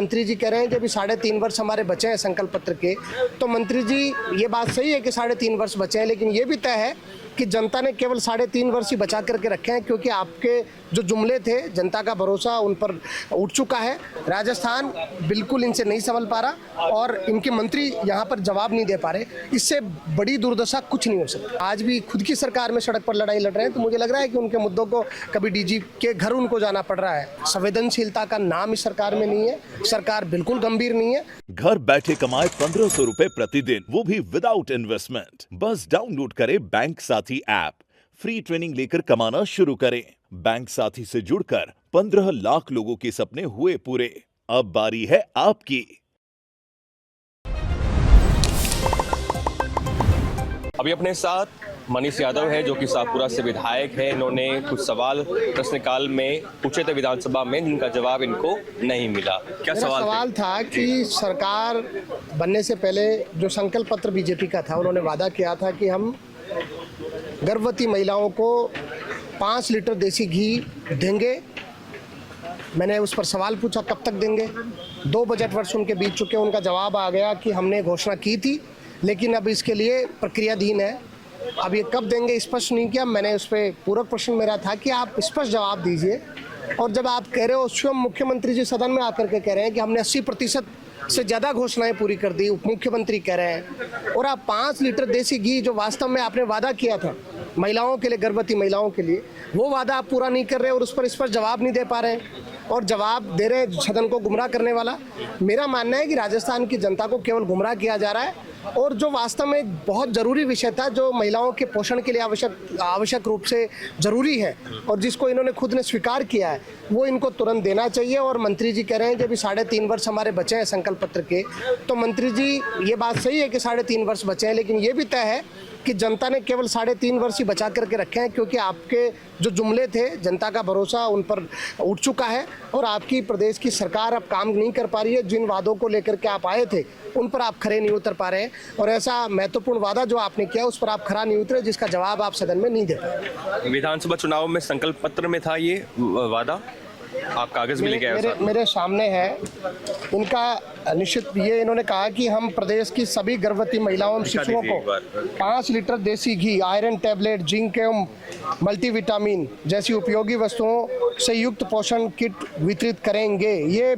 मंत्री जी कह रहे हैं कि अभी 3.5 वर्ष हमारे बचे हैं संकल्प पत्र के, तो मंत्री जी ये बात सही है कि 3.5 वर्ष बचे हैं, लेकिन ये भी तय है कि जनता ने केवल 3.5 वर्ष ही बचा करके रखे हैं, क्योंकि आपके जो जुमले थे, जनता का भरोसा उन पर उठ चुका है। राजस्थान बिल्कुल इनसे नहीं संभल पा रहा और इनके मंत्री यहाँ पर जवाब नहीं दे पा रहे। इससे बड़ी दुर्दशा कुछ नहीं हो सकती। आज भी खुद की सरकार में सड़क पर लड़ाई लड़ रहे हैं, तो मुझे लग रहा है कि उनके मुद्दों को कभी डीजी के घर उनको जाना पड़ रहा है। संवेदनशीलता का नाम इस सरकार में नहीं है, सरकार बिल्कुल गंभीर नहीं है। घर बैठे कमाए 1500 रुपए प्रतिदिन, वो भी विदाउट इन्वेस्टमेंट। बस डाउनलोड करें बैंक साथी ऐप, फ्री ट्रेनिंग लेकर कमाना शुरू करें। बैंक साथी से जुड़कर 15 लाख लोगों के सपने हुए पूरे। अब बारी है आपकी। अभी अपने साथ मनीष यादव है, जो कि शाहपुरा से विधायक है। इन्होंने कुछ सवाल प्रश्नकाल में पूछे थे विधानसभा में, जिनका जवाब इनको नहीं मिला। क्या सवाल था कि सरकार बनने से पहले जो संकल्प पत्र बीजेपी का था, उन्होंने वादा किया था कि हम गर्भवती महिलाओं को 5 लीटर देसी घी देंगे। मैंने उस पर सवाल पूछा कब तक देंगे। 2 बजट वर्ष उनके बीत चुके, उनका जवाब आ गया कि हमने घोषणा की थी, लेकिन अब इसके लिए प्रक्रियाधीन है। अब ये कब देंगे स्पष्ट नहीं किया। मैंने उस पर पूरक प्रश्न मेरा था कि आप स्पष्ट जवाब दीजिए। और जब आप कह रहे हो, स्वयं मुख्यमंत्री जी सदन में आकर के कह रहे हैं कि हमने 80% से ज़्यादा घोषणाएं पूरी कर दी, उप मुख्यमंत्री कह रहे हैं, और आप 5 लीटर देसी घी जो वास्तव में आपने वादा किया था महिलाओं के लिए, गर्भवती महिलाओं के लिए, वो वादा आप पूरा नहीं कर रहे और उस पर स्पष्ट जवाब नहीं दे पा रहे हैं और जवाब दे रहे हैं सदन को गुमराह करने वाला। मेरा मानना है कि राजस्थान की जनता को केवल गुमराह किया जा रहा है और जो वास्तव में बहुत ज़रूरी विषय था, जो महिलाओं के पोषण के लिए आवश्यक रूप से ज़रूरी है और जिसको इन्होंने खुद ने स्वीकार किया है, वो इनको तुरंत देना चाहिए। और मंत्री जी कह रहे हैं कि अभी 3.5 वर्ष हमारे बचे हैं संकल्प पत्र के, तो मंत्री जी ये बात सही है कि 3.5 वर्ष बचे हैं, लेकिन ये भी तय है कि जनता ने केवल 3.5 वर्ष ही बचा करके रखे हैं, क्योंकि आपके जो जुमले थे, जनता का भरोसा उन पर उठ चुका है और आपकी प्रदेश की सरकार अब काम नहीं कर पा रही है। जिन वादों को लेकर के आप आए थे, उन पर आप खरे नहीं उतर पा रहे हैं और ऐसा महत्वपूर्ण वादा जो आपने किया, उस पर आप खरा नहीं उतरे, जिसका जवाब आप सदन में नहीं दे पाए। विधानसभा चुनाव में संकल्प पत्र में था ये वादा, आप कागज भी लेके आए? मेरे सामने है इनका निश्चित। ये इन्होंने कहा कि हम प्रदेश की सभी गर्भवती महिलाओं और शिशुओं को 5 लीटर देसी घी, आयरन टैबलेट, जिंक एवं मल्टीविटामिन जैसी उपयोगी वस्तुओं से युक्त पोषण किट वितरित करेंगे। ये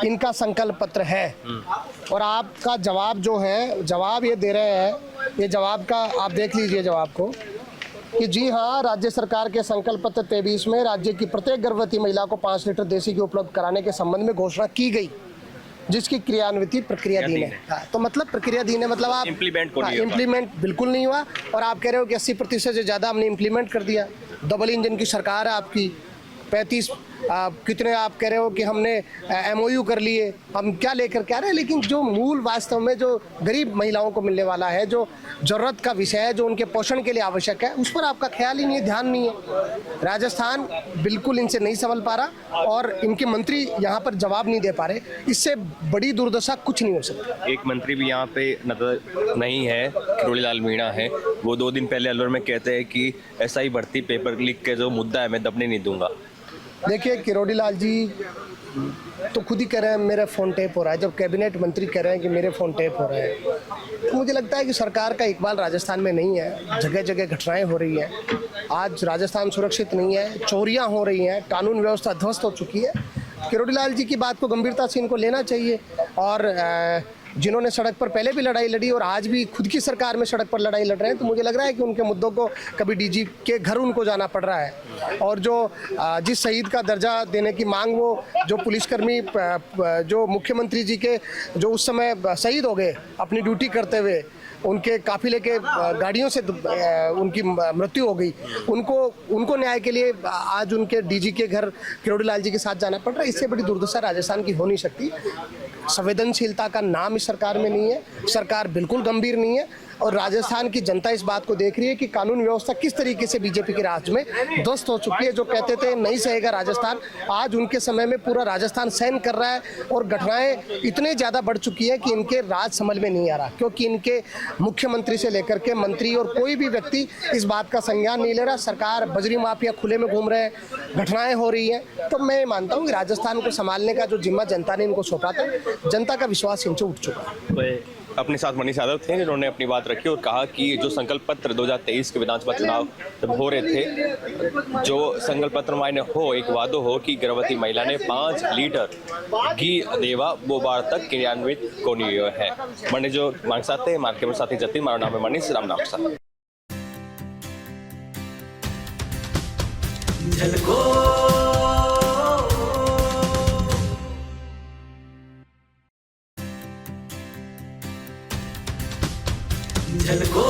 इनका संकल्प पत्र है और आपका जवाब जो है, जवाब ये दे रहे हैं, ये जवाब का आप देख लीजिए जवाब को, कि जी हाँ, राज्य सरकार के संकल्प पत्र 23 में राज्य की प्रत्येक गर्भवती महिला को 5 लीटर देसी घी उपलब्ध कराने के संबंध में घोषणा की गई, जिसकी क्रियान्वित प्रक्रियाधीन है। तो मतलब प्रक्रियाधीन है, मतलब आप इम्प्लीमेंट बिल्कुल नहीं हुआ और आप कह रहे हो कि 80% से ज़्यादा हमने इम्प्लीमेंट कर दिया। डबल इंजन की सरकार है आपकी, 35 कितने आप कह रहे हो कि हमने MOU कर लिए, हम क्या लेकर के आ रहे हैं, लेकिन जो मूल वास्तव में जो गरीब महिलाओं को मिलने वाला है, जो ज़रूरत का विषय है, जो उनके पोषण के लिए आवश्यक है, उस पर आपका ख्याल ही नहीं है, ध्यान नहीं है। राजस्थान बिल्कुल इनसे नहीं संभल पा रहा और इनके मंत्री यहाँ पर जवाब नहीं दे पा रहे। इससे बड़ी दुर्दशा कुछ नहीं हो सकती। एक मंत्री भी यहाँ पे नजर नहीं है, किरोड़ी लाल मीणा है। वो 2 दिन पहले अलवर में कहते हैं कि ऐसा ही भर्ती पेपर लीक के जो मुद्दा है, मैं दबने नहीं दूंगा। देखिए, किरोड़ी लाल जी तो खुद ही कह रहे हैं मेरा फ़ोन टेप हो रहा है। जब कैबिनेट मंत्री कह रहे हैं कि मेरे फ़ोन टेप हो रहे हैं, तो मुझे लगता है कि सरकार का इकबाल राजस्थान में नहीं है। जगह जगह घटनाएं हो रही हैं। आज राजस्थान सुरक्षित नहीं है, चोरियां हो रही हैं, कानून व्यवस्था ध्वस्त हो चुकी है। किरोड़ी लाल जी की बात को गंभीरता से इनको लेना चाहिए और जिन्होंने सड़क पर पहले भी लड़ाई लड़ी और आज भी खुद की सरकार में सड़क पर लड़ाई लड़ रहे हैं, तो मुझे लग रहा है कि उनके मुद्दों को कभी डीजी के घर उनको जाना पड़ रहा है। और जो जिस शहीद का दर्जा देने की मांग, वो जो पुलिसकर्मी जो मुख्यमंत्री जी के जो उस समय शहीद हो गए अपनी ड्यूटी करते हुए, उनके काफिले के गाड़ियों से उनकी मृत्यु हो गई, उनको न्याय के लिए आज उनके डीजी के घर किरोड़ी लाल जी के साथ जाना पड़ रहा है। इससे बड़ी दुर्दशा राजस्थान की हो नहीं सकती। संवेदनशीलता का नाम इस सरकार में नहीं है, सरकार बिल्कुल गंभीर नहीं है। और राजस्थान की जनता इस बात को देख रही है कि कानून व्यवस्था किस तरीके से बीजेपी के राज में ध्वस्त हो चुकी है। जो कहते थे नहीं सहेगा राजस्थान, आज उनके समय में पूरा राजस्थान सहन कर रहा है और घटनाएं इतने ज़्यादा बढ़ चुकी है कि इनके राज समझ में नहीं आ रहा, क्योंकि इनके मुख्यमंत्री से लेकर के मंत्री और कोई भी व्यक्ति इस बात का संज्ञान नहीं ले रहा। सरकार बजरी माफिया खुले में घूम रहे हैं, घटनाएं हो रही हैं। तो मैं मानता हूँ कि राजस्थान को संभालने का जो जिम्मा जनता ने इनको सौंपा था, जनता का विश्वास इनसे उठ चुका है। अपने साथ मनीष यादव थे जिन्होंने अपनी बात रखी और कहा कि जो संकल्प पत्र 2023 के विधानसभा चुनाव जब हो रहे थे, जो संकल्प पत्र मायने हो एक वादो हो कि गर्भवती महिला ने 5 लीटर घी देवा वो बार तक क्रियान्वित को नहीं है। मैंने जो मांग साथ थे मार्ग के साथी जतिन, मारा नाम है मनीष, राम नाम सा। झलको